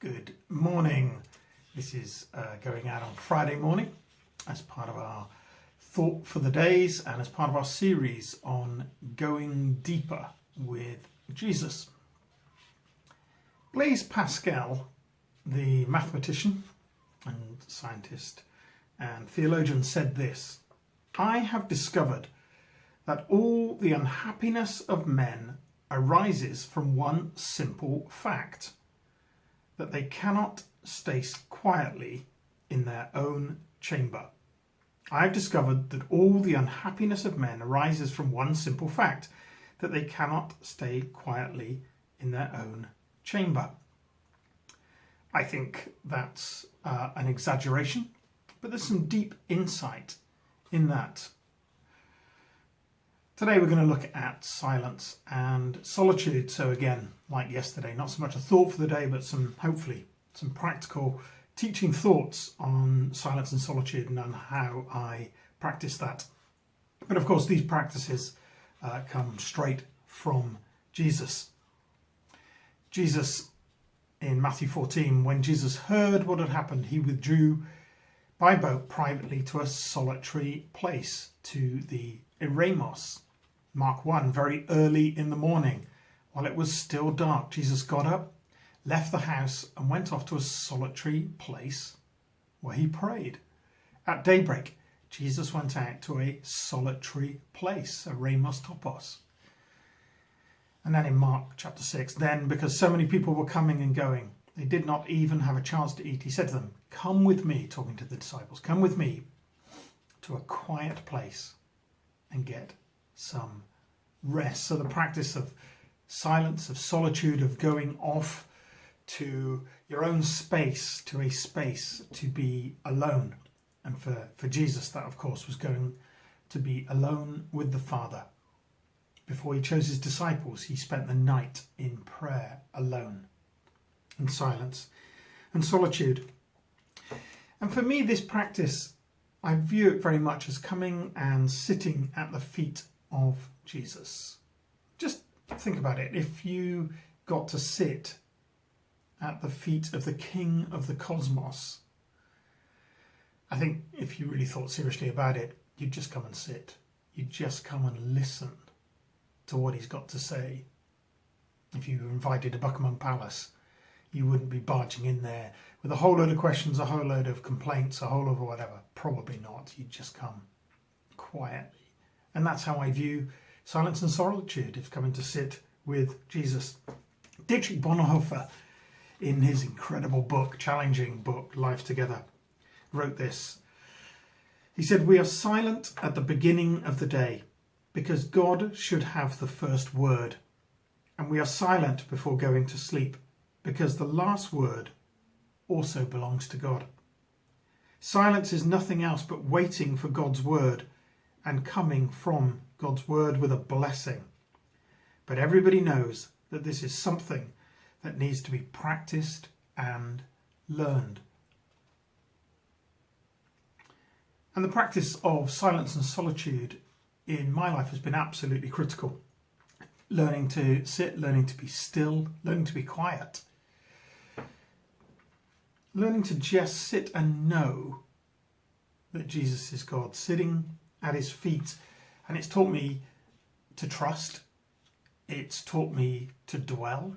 Good morning. This is going out on Friday morning as part of our thought for the days and as part of our series on going deeper with Jesus. Blaise Pascal, the mathematician and scientist and theologian, said this: "I have discovered that all the unhappiness of men arises from one simple fact, that they cannot stay quietly in their own chamber." I have discovered that all the unhappiness of men arises from one simple fact, that they cannot stay quietly in their own chamber. I think that's an exaggeration, but there's some deep insight in that. Today we're going to look at silence and solitude. So again, like yesterday, not so much a thought for the day, but hopefully some practical teaching thoughts on silence and solitude and on how I practice that. But of course, these practices come straight from Jesus. Jesus, in Matthew 14, when Jesus heard what had happened, he withdrew by boat privately to a solitary place, to the Eremos. Mark 1, very early in the morning, while it was still dark, Jesus got up, left the house and went off to a solitary place where he prayed. At daybreak, Jesus went out to a solitary place, Eremos Topos. And then in Mark chapter 6, then because so many people were coming and going, they did not even have a chance to eat, he said to them, "Come with me," talking to the disciples, "come with me to a quiet place and get some rest." So the practice of silence, of solitude, of going off to your own space, to a space to be alone. And for Jesus, that of course was going to be alone with the Father. Before he chose his disciples, he spent the night in prayer alone, in silence and solitude. And for me, this practice, I view it very much as coming and sitting at the feet of Jesus. Just think about it. If you got to sit at the feet of the King of the cosmos, I think if you really thought seriously about it, you'd just come and sit. You'd just come and listen to what he's got to say. If you were invited to Buckingham Palace, you wouldn't be barging in there with a whole load of questions, a whole load of complaints, a whole load of whatever. Probably not. You'd just come quietly. And that's how I view silence and solitude, is coming to sit with Jesus. Dietrich Bonhoeffer, in his incredible book, challenging book, Life Together, wrote this. He said, "We are silent at the beginning of the day because God should have the first word. And we are silent before going to sleep because the last word also belongs to God. Silence is nothing else but waiting for God's word and coming from God's word with a blessing. But everybody knows that this is something that needs to be practiced and learned." And the practice of silence and solitude in my life has been absolutely critical. Learning to sit, learning to be still, learning to be quiet. Learning to just sit and know that Jesus is God, sitting at his feet. And it's taught me to trust. It's taught me to dwell.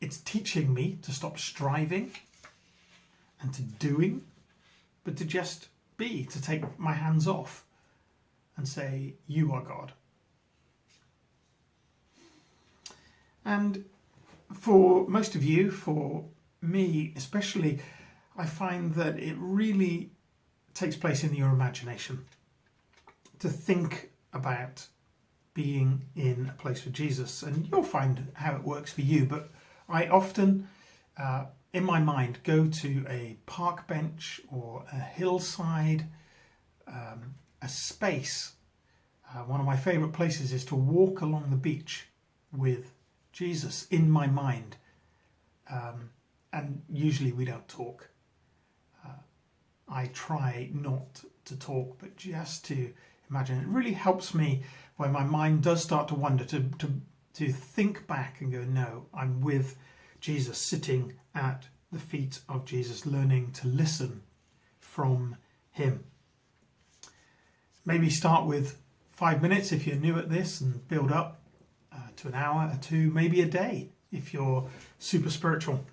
It's teaching me to stop striving and to doing, but to just be, to take my hands off and say, "You are God." And for most of you, for me especially, I find that it really takes place in your imagination. To think about being in a place with Jesus, and you'll find how it works for you, but I often, in my mind, go to a park bench or a hillside, a space. One of my favourite places is to walk along the beach with Jesus in my mind, and usually we don't talk. I try not to talk, but just to imagine. It really helps me when my mind does start to wander, to think back and go, no, I'm with Jesus, sitting at the feet of Jesus, learning to listen from him. Maybe start with 5 minutes if you're new at this and build up to an hour or two, maybe a day if you're super spiritual.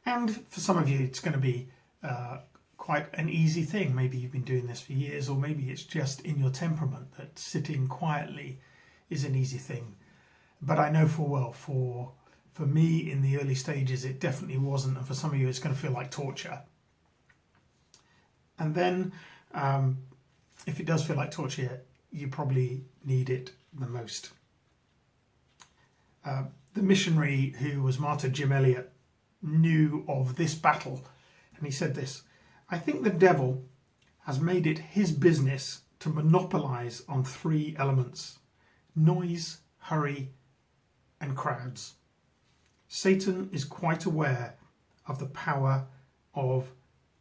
And for some of you it's going to be quite an easy thing. Maybe you've been doing this for years, or maybe it's just in your temperament that sitting quietly is an easy thing. But I know full well for me in the early stages it definitely wasn't, and for some of you it's going to feel like torture. And then if it does feel like torture, you probably need it the most. The missionary who was martyred, Jim Elliot, knew of this battle, and he said this: "I think the devil has made it his business to monopolize on 3 elements: noise, hurry, and crowds. Satan is quite aware of the power of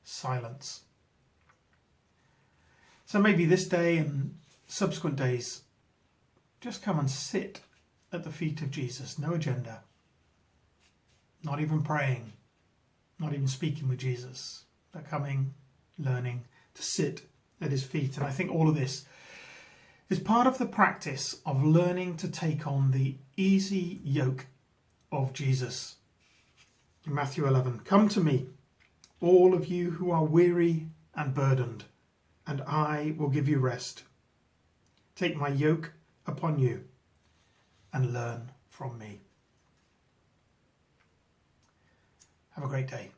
silence." So maybe this day and subsequent days, just come and sit at the feet of Jesus. No agenda, not even praying, not even speaking with Jesus, but coming, learning to sit at his feet. And I think all of this is part of the practice of learning to take on the easy yoke of Jesus. In Matthew 11, "Come to me, all of you who are weary and burdened, and I will give you rest. Take my yoke upon you and learn from me." Have a great day.